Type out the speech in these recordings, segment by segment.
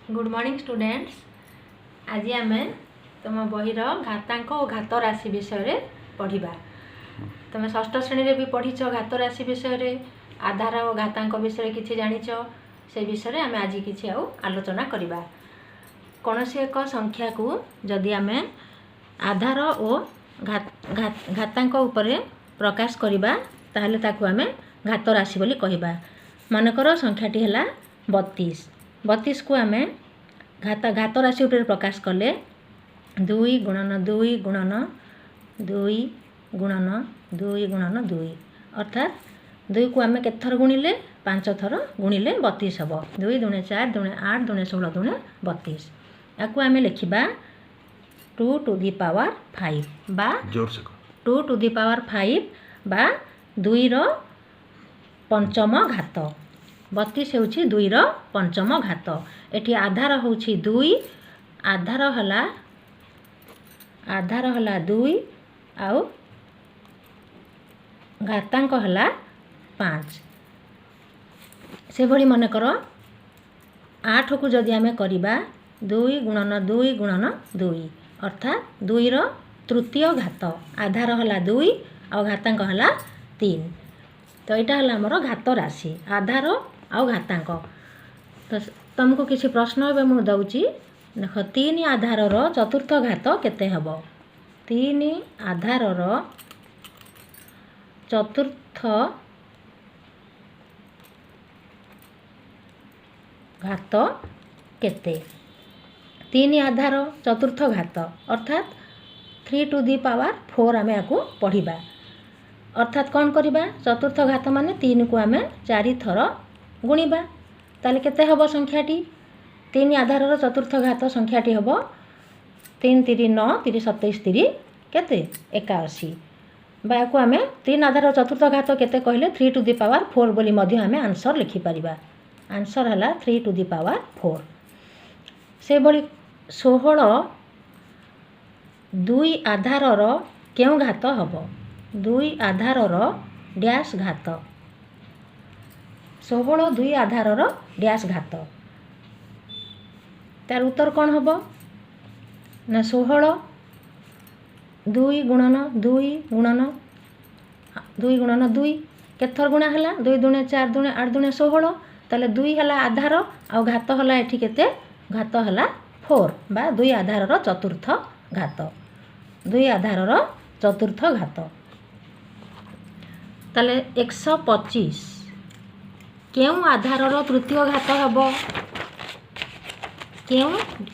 Good morning students. आज आम तुम बहीर घातांक और घात राशि विषय पढ़ा। तुम षष्ठ श्रेणी रे भी पढ़ीच घात राशि विषय, आधार और घातांक विषय किसी जानिच, से विषय आम आज किसी आलोचना करवा। कौन सी एक संख्या को जदि आम आधार और घातांक उपर प्रकाश करवा ताहले ताकू आम घात राशि बोली कहबा। मनकर संख्याटी है 32। 32 को आम घात राशि उपर प्रकाश कले 2 गुणन 2 गुणन 2 गुणन 2 गुणन 2 अर्थात 2 को आम केत थर गुणिले 5 थर गुणिले 32 हम। 2 दूणे 4 दूणे 8 दूणे 16 दूणे 32। या आम लिखा 2 टू दी पावर 5 बा 2 टू दी पावर 5 बा 2 रो पंचम घात। 32 हूँ 2 रो पंचम घात। एठी आधार हूँ 2, आधार हला 2 आउ घातांक हला 5। से भली मन कर 8 को जदि आम करवा 2 गुणन 2 गुणन 2 अर्थात 2 रो तृतीय घात। आधार हला 2 आउ घातांक हला 3। तो यहाँ है आमर घात राशि आधार आउ घातांक। तो तुमको किसी प्रश्न ए मुझे दौची देख 3 आधार चतुर्थ घात केते हब। 3 आधार चतुर्थ घात केते। 3 आधार चतुर्थ घात अर्थात 3 टू दी पावर 4 आम या पढ़ा। अर्थात कौन करवा चतुर्थ घात माने 3 को आम 4 थर गुणिबा ताले केते हब संख्याटी। 3 आधार चतुर्थ घात संख्याटी हब 3 3 9 3 27 3 केते 81 बा को आम 3 आधार चतुर्थ घात केते कहले 3 टू दी पावर 4 बोली मध्य आम आंसर लिखि परिबा। आंसर हला 3 टू दी पावर 4। से भली 16 2 आधार केउ घात हब। 2 आधार डैश घात। 16 2 आधार डैश घात तार उत्तर कौन हम ना 16 2 गुणन 2 गुणन 2 गुणन 2 केथर गुणा है 2 दूणे 4 दूणे 8 दूणे 16 ताले 2 है आधार आउ घात है एठी केते घात है 4 बा 2 आधार चतुर्थ घात। 2 आधार चतुर्थ घात ताले 125 केउ आधार तृतीय घात हम। केउ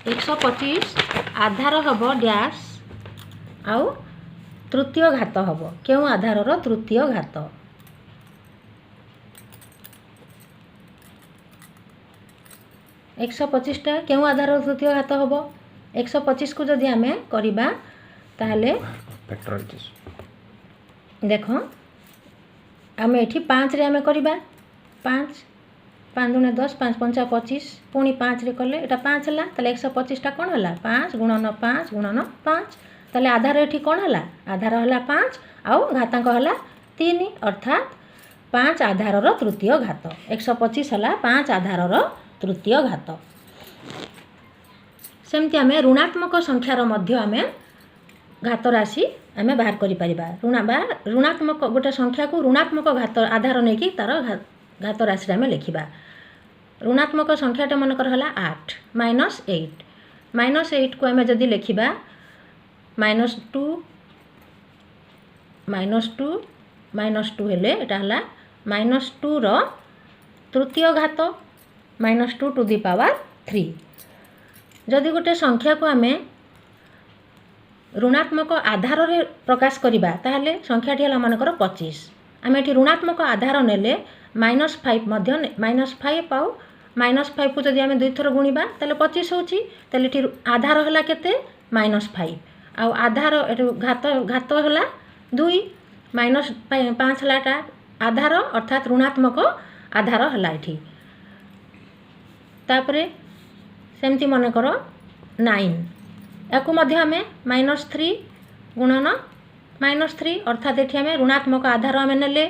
125 आधार हम डैश आउ तृतीय घात हम। केउ आधार तृतीय घात 125 टा केउ आधार तृतीय घात हम। 125 को जदि आम करवा ताहले देख आम एठी 5 रे आम करवा 5 5 दूणे 10 5 5 25 पुणी 5 रे कले एटा 5 हला ताले 125 टा कोन हला 5 गुणन 5 ताले आधार एठी कोन हला आधार हला 5 आउ घातांक हला 3 अर्थात 5 आधार तृतीय घात। 125 हला 5 आधार तृतीय घात। सेमती आम ऋणात्मक संख्यार मध्य आम घात राशि आम बाहर करि परिबा। ऋणात्मक गोटे संख्या को ऋणात्मक घात आधार नहीं कि तार घात राशि आम लिखा। ऋणात्मक संख्याटा मनकर है 8 -8 को आम जदि लिखा -2 हेले एटा हला -2 रो तृतीय घात -2 टू दी पावर 3। जदि गोटे संख्या को आम ऋणात्मक आधार रे प्रकाश करिबा ताहले संख्याटी हला मनकर 25। आम एठी ऋणात्मक आधार नेले -5 मध्य -5 आउ -5 को जदि आम 2 थर गुणिबा ताले 25 होची ताले एठी आधार हला केते -5 आउ आधार घात हला 2 -5 हलाटा आधार अर्थात ऋणात्मक आधार हला एठी। तापरे सेमती मन कर 9 या आम -3 गुणन -3 अर्थात ये आम ऋणात्मक आधार आम नेले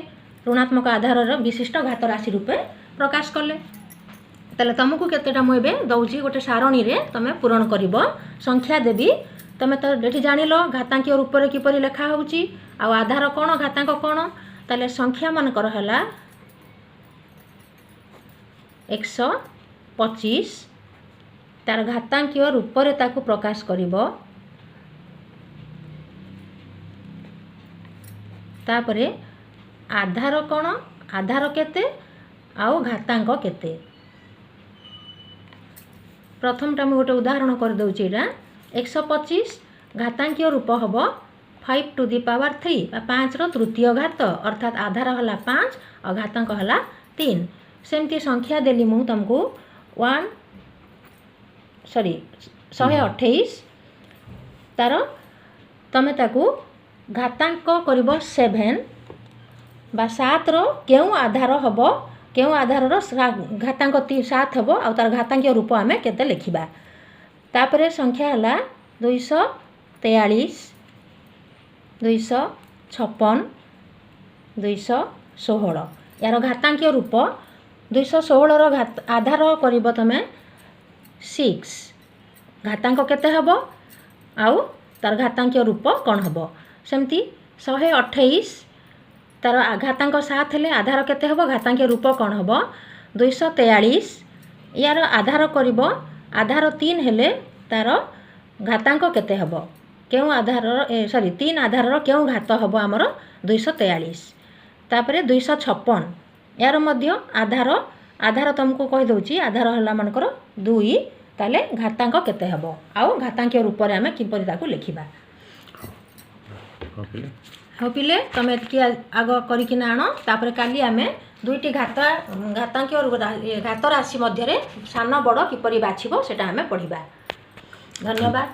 ऋणात्मक आधार विशिष्ट घात राशि रूपे प्रकाश कले। ताले तुमको केतेटा मु एबे दउची गोटे सारणी रे तमे पूरण करिवो संख्या देबी तमे तो एठी जानिलो घातांकीय रूप रे किपरि लेखा होउची आ आधार कोन घातांक कोन ताले संख्या मन कर हला 125 तार घातांकीय रूप रे ताकू प्रकाश करिवो तापरे आधार कोन आधार केते आउ घातांक केते प्रथमटा मु गोटे उदाहरण कर दउची एटा 125 घातांकीय रूप हबो 5 टू द पावर 3 5 रो तृतीय घात अर्थात आधार हला 5 और घातांक हला 3 सेमती संख्या देली मु तुमको 128 तार तमे ताकू घातांक करिवो 7 बा 7 रो केउ आधार हबो केउ आधार रो घातांक 7 हबो आ तार घातांकीय रूप आमे केते लिखिबा तापरे संख्या हला 243 256 216 यार घातांकीय रूप 216 रो आधार करिवो तमे 6 घातांक केते हबो आउ तार घातांकीय रूप कोन हबो सेमती 128 तार घातांक 7 हेले आधार केते हबो घातांकीय रूप कोन हबो 243 यार आधार करिवो आधार 3 हेले तार घातांक केते हबो केउ आधार 3 आधार रो केउ घात हबो हमरो 243 तापरे 256 यार मध्य आधार तुमको कहि दउची आधार हला मानकर 2 ताले घातांक केते हबो आउ घातांकीय रूप रे हमें किपरि ताकू लिखिबा हो पिले तमे एतकी आग करिकिना आनो तापरे काली आमे दुईटी घातांकीय घात राशि मध्य रे सान बड़ किपरि बाछिबो सेटा हमें पढ़िबा धन्यवाद।